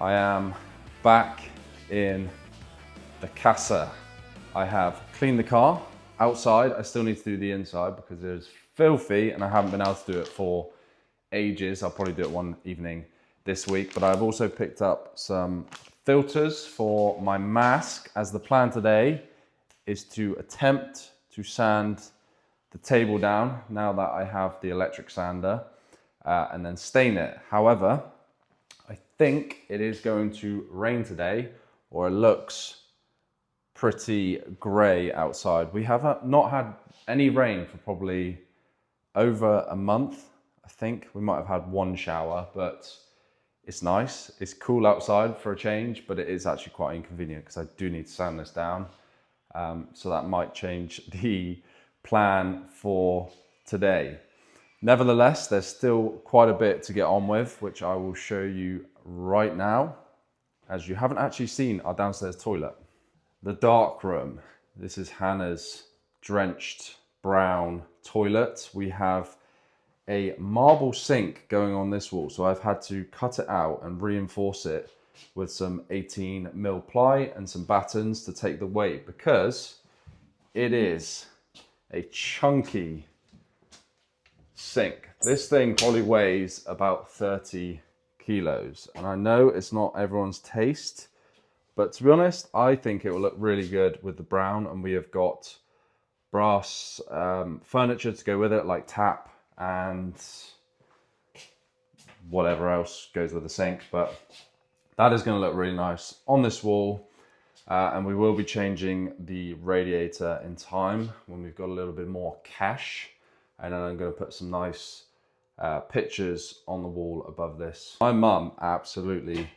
I am back in the casa. I have cleaned the car outside. I still need to do the inside because it's filthy and I haven't been able to do it for ages. I'll probably do it one evening this week, but I've also picked up some filters for my mask, as the plan today is to attempt to sand the table down now that I have the electric sander and then stain it. However, I think it is going to rain today, or it looks pretty grey outside. We have not had any rain for probably over a month. I think we might have had one shower, but it's nice. It's cool outside for a change, but it is actually quite inconvenient because I do need to sand this down. So that might change the plan for today. Nevertheless, there's still quite a bit to get on with, which I will show you right now, as you haven't actually seen our downstairs toilet. The dark room. This is Hannah's drenched brown toilet. We have a marble sink going on this wall, so I've had to cut it out and reinforce it with some 18mm ply and some battens to take the weight, because it is a chunky sink. This thing probably weighs about 30 kilos, and I know it's not everyone's taste, but to be honest, I think it will look really good with the brown, and we have got brass furniture to go with it, like tap and whatever else goes with the sink, but that is going to look really nice on this wall. And we will be changing the radiator in time when we've got a little bit more cash. And then I'm going to put some nice pictures on the wall above this. My mum absolutely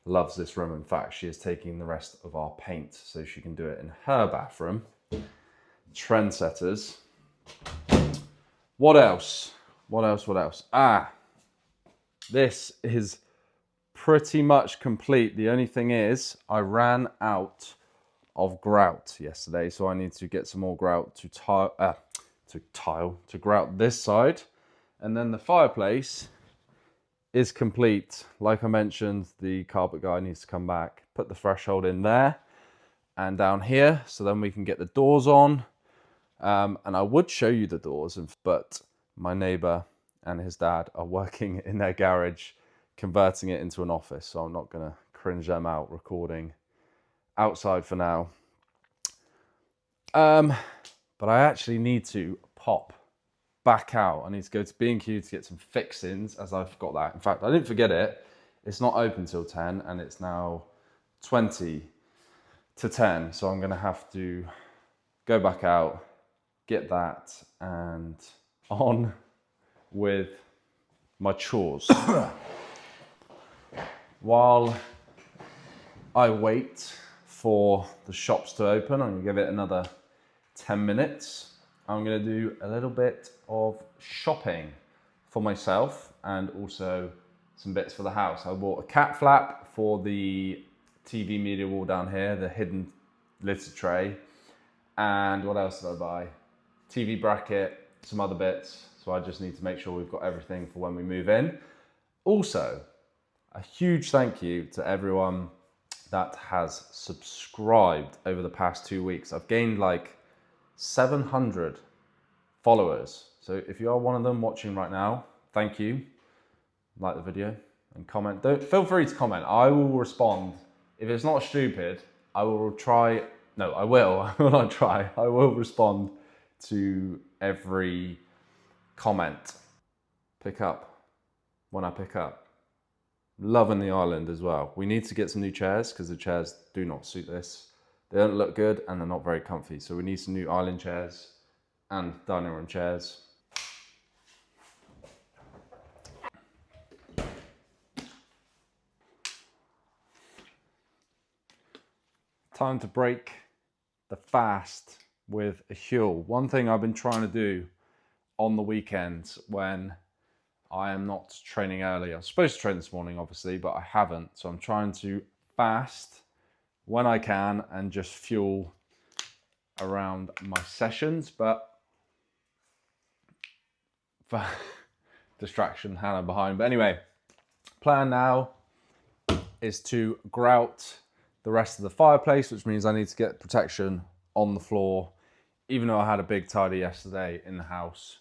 loves this room. In fact, she is taking the rest of our paint so she can do it in her bathroom. Trendsetters. What else? What else? This is pretty much complete. The only thing is I ran out of grout yesterday, so I need to get some more grout to grout this side. And then the fireplace is complete. Like I mentioned, the carpet guy needs to come back, put the threshold in there and down here, so then we can get the doors on. And I would show you the doors, but my neighbor and his dad are working in their garage, converting it into an office, so I'm not going to cringe them out recording outside for now. But I actually need to pop back out. I need to go to B&Q to get some fixings, as I forgot that. In fact, I didn't forget it. It's not open till 10 and it's now 20 to 10, so I'm going to have to go back out, get that, and on with my chores. While I wait for the shops to open, I'm gonna give it another 10 minutes. I'm gonna do a little bit of shopping for myself and also some bits for the house. I bought a cat flap for the TV media wall down here, the hidden litter tray. And what else did I buy? TV bracket, some other bits. So I just need to make sure we've got everything for when we move in. Also, a huge thank you to everyone that has subscribed over the past 2 weeks. I've gained like 700 followers. So if you are one of them watching right now, thank you. Like the video and comment. Feel free to comment. I will respond. If it's not stupid, I will try. No, I will. I will not try. I will respond to every comment. Pick up when I pick up. Loving the island as well. We need to get some new chairs because the chairs do not suit this. They don't look good and they're not very comfy. So we need some new island chairs and dining room chairs. Time to break the fast with a Huel. One thing I've been trying to do on the weekends when I am not training early. I was supposed to train this morning, obviously, but I haven't. So I'm trying to fast when I can and just fuel around my sessions. But distraction, Hannah behind. But anyway, plan now is to grout the rest of the fireplace, which means I need to get protection on the floor. Even though I had a big tidy yesterday in the house,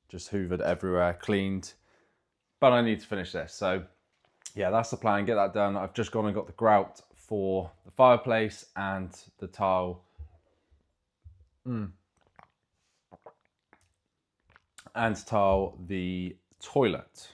just hoovered everywhere, cleaned, but I need to finish this. So yeah, that's the plan, get that done. I've just gone and got the grout for the fireplace and the tile. And tile the toilet.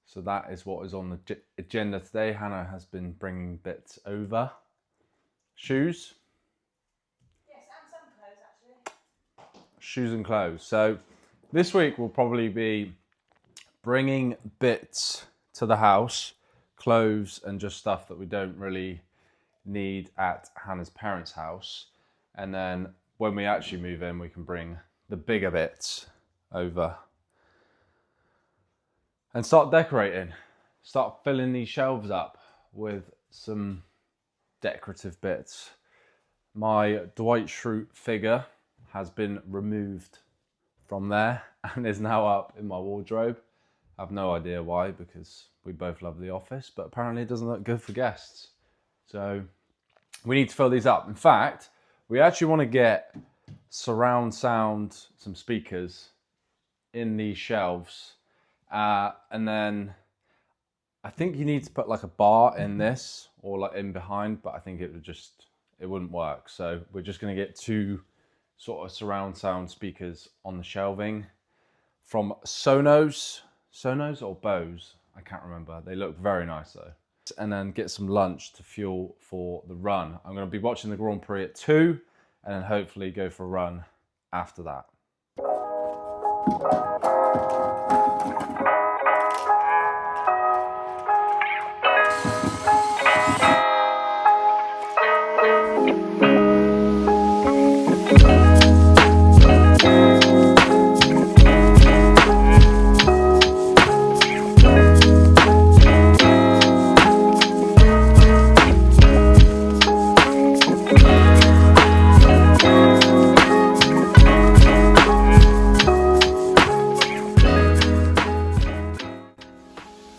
So that is what is on the agenda today. Hannah has been bringing bits over. Shoes. Yes, and some clothes actually. Shoes and clothes. So this week will probably be bringing bits to the house, clothes and just stuff that we don't really need at Hannah's parents' house. And then when we actually move in, we can bring the bigger bits over and start decorating, start filling these shelves up with some decorative bits. My Dwight Schrute figure has been removed from there and is now up in my wardrobe. I have no idea why, because we both love The Office, but apparently it doesn't look good for guests. So we need to fill these up. In fact, we actually want to get surround sound, some speakers in these shelves. And then I think you need to put like a bar in this or like in behind, but I think it wouldn't work. So we're just going to get 2 sort of surround sound speakers on the shelving from Sonos or Bose. I can't remember. They look very nice though. And then get some lunch to fuel for the run. I'm going to be watching the Grand Prix at 2 and then hopefully go for a run after that.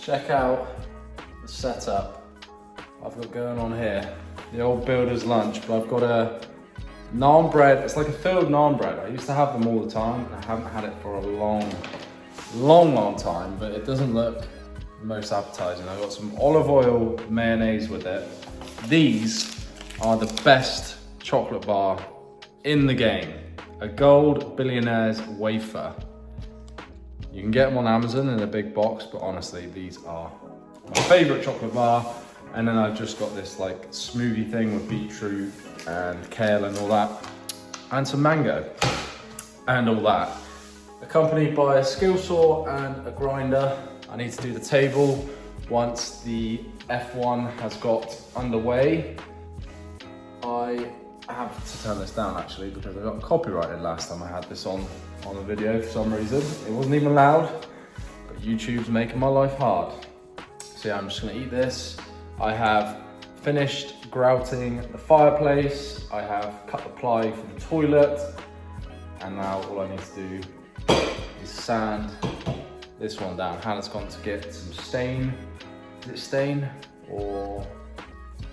Check out the setup I've got going on here. The old builder's lunch, but I've got a naan bread. It's like a filled naan bread. I used to have them all the time, and I haven't had it for a long time, but it doesn't look the most appetizing. I've got some olive oil mayonnaise with it. These are the best chocolate bar in the game. A Gold Billionaire's wafer. You can get them on Amazon in a big box, but honestly, these are my favorite chocolate bar. And then I've just got this like smoothie thing with beetroot and kale and all that, and some mango and all that. Accompanied by a skill saw and a grinder. I need to do the table once the F1 has got underway. I have to turn this down actually, because I got copyrighted last time I had this on a video for some reason. It wasn't even loud, but YouTube's making my life hard. So yeah, I'm just gonna eat this. I have finished grouting the fireplace. I have cut the ply for the toilet. And now all I need to do is sand this one down. Hannah's gone to get some stain. Is it stain or, yeah,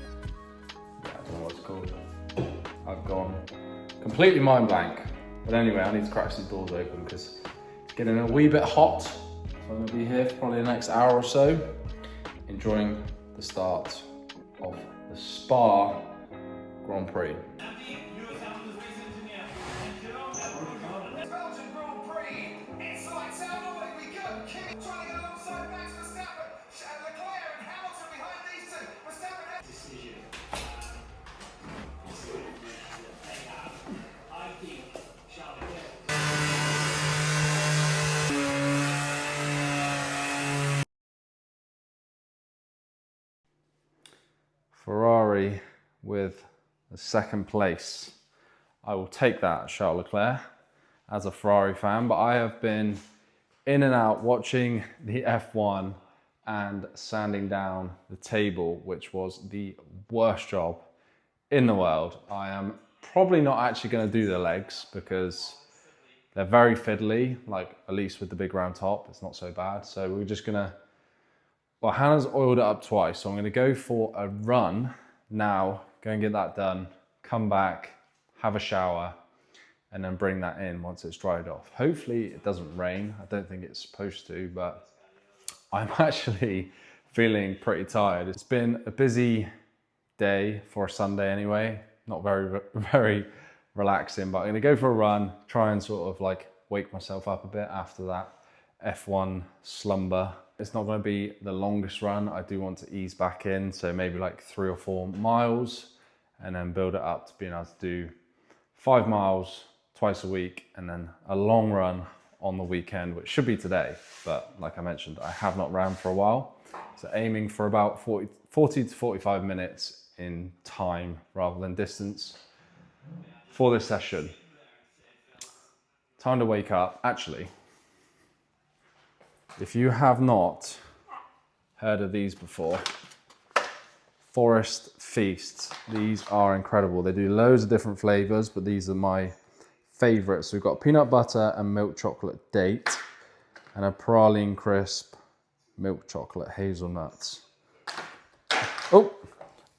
I don't know what it's called. I've gone completely mind blank. But anyway, I need to crack some doors open because it's getting a wee bit hot. So I'm gonna be here for probably the next hour or so, enjoying the start of the Spa Grand Prix. Ferrari with the second place. I will take that, Charles Leclerc, as a Ferrari fan, but I have been in and out watching the F1 and sanding down the table, which was the worst job in the world. I am probably not actually going to do the legs because they're very fiddly, like at least with the big round top, it's not so bad. So we're just gonna, Well, Hannah's oiled it up twice, so I'm gonna go for a run now, go and get that done, come back, have a shower, and then bring that in once it's dried off. Hopefully it doesn't rain. I don't think it's supposed to, but I'm actually feeling pretty tired. It's been a busy day for a Sunday anyway, not very relaxing, but I'm gonna go for a run, try and sort of like wake myself up a bit after that F1 slumber. It's not gonna be the longest run. I do want to ease back in, so maybe like 3 or 4 miles, and then build it up to being able to do 5 miles twice a week, and then a long run on the weekend, which should be today. But like I mentioned, I have not ran for a while. So aiming for about 40 to 45 minutes in time rather than distance for this session. Time to wake up. Actually, if you have not heard of these before, Forest Feasts. These are incredible. They do loads of different flavors, but these are my favorites. We've got peanut butter and milk chocolate date, and a praline crisp milk chocolate hazelnuts. Oh,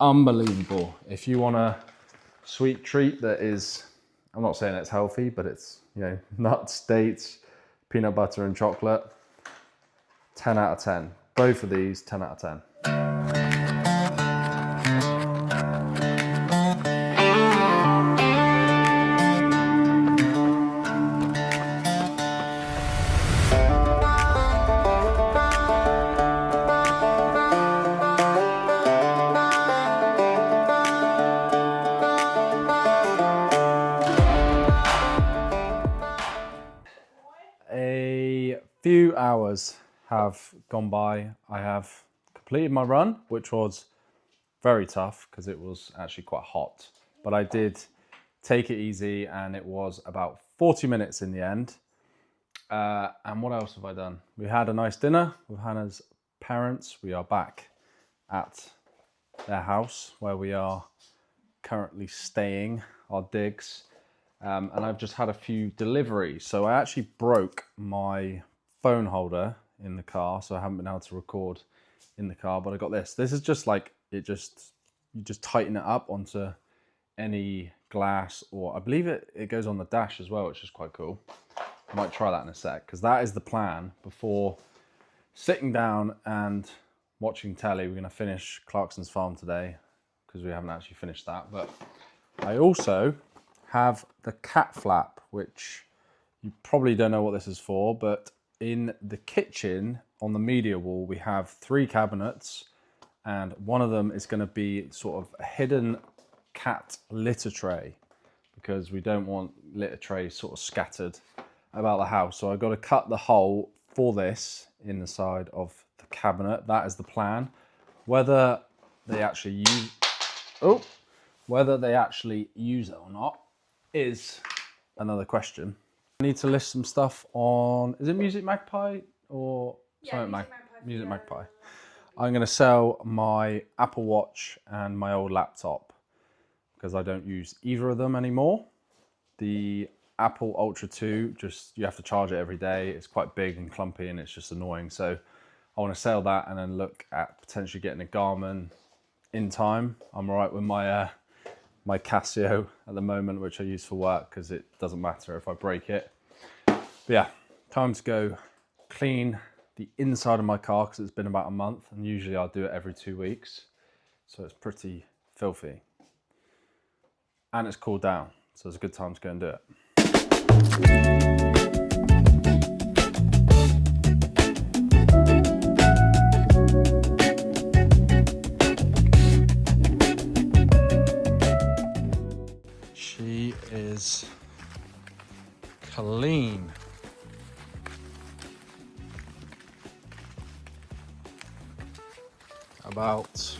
unbelievable. If you want a sweet treat that is, I'm not saying it's healthy, but it's, you know, nuts, dates, peanut butter and chocolate, 10 out of 10. Both of these, 10 out of 10. A few hours have gone by. I have completed my run, which was very tough because it was actually quite hot, but I did take it easy, and it was about 40 minutes in the end. And what else have I done? We had a nice dinner with Hannah's parents. We are back at their house where we are currently staying, our digs. And I've just had a few deliveries. So I actually broke my phone holder in the car, so I haven't been able to record in the car, but I got this. This is just like, you just tighten it up onto any glass, or I believe it goes on the dash as well, which is quite cool. I might try that in a sec, because that is the plan before sitting down and watching telly. We're going to finish Clarkson's Farm today, because we haven't actually finished that. But I also have the cat flap, which you probably don't know what this is for, but in the kitchen on the media wall, we have 3 cabinets, and one of them is going to be sort of a hidden cat litter tray, because we don't want litter trays sort of scattered about the house. So I've got to cut the hole for this in the side of the cabinet. That is the plan. Whether they actually use it or not is another question. I need to list some stuff on, is it Music Magpie or something? Music Magpie. I'm going to sell my Apple Watch and my old laptop because I don't use either of them anymore. The Apple Ultra 2, you have to charge it every day. It's quite big and clumpy and it's just annoying. So I want to sell that and then look at potentially getting a Garmin in time. I'm all right with my my Casio at the moment, which I use for work because it doesn't matter if I break it. But yeah, time to go clean the inside of my car because it's been about a month, and usually I'll do it every 2 weeks. So it's pretty filthy. And it's cooled down, so it's a good time to go and do it. She is clean. About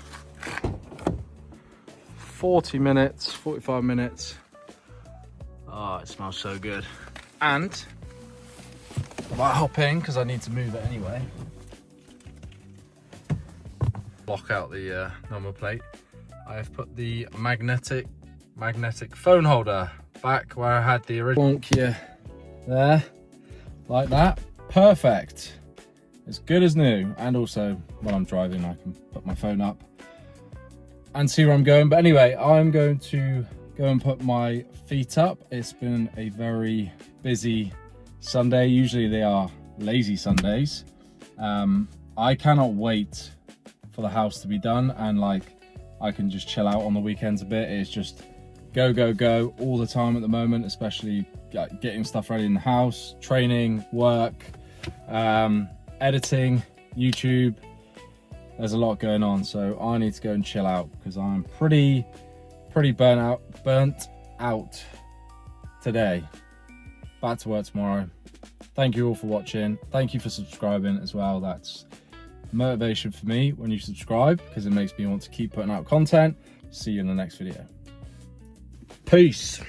40 minutes, 45 minutes. Oh, it smells so good. And I might hop in because I need to move it anyway. Block out the number plate. I have put the magnetic phone holder back where I had the original. Bonk you there, like that. Perfect. as good as new. And also when I'm driving, I can put my phone up and see where I'm going. But anyway, I'm going to go and put my feet up. It's been a very busy Sunday. Usually they are lazy Sundays. I cannot wait for the house to be done, and like I can just chill out on the weekends a bit. It's just go, go, go all the time at the moment, especially getting stuff ready in the house, training, work, editing, YouTube. There's a lot going on, so I need to go and chill out because I'm pretty burnt out today. Back to work tomorrow. Thank you all for watching. Thank you for subscribing as well. That's motivation for me when you subscribe, because it makes me want to keep putting out content. See you in the next video. Peace.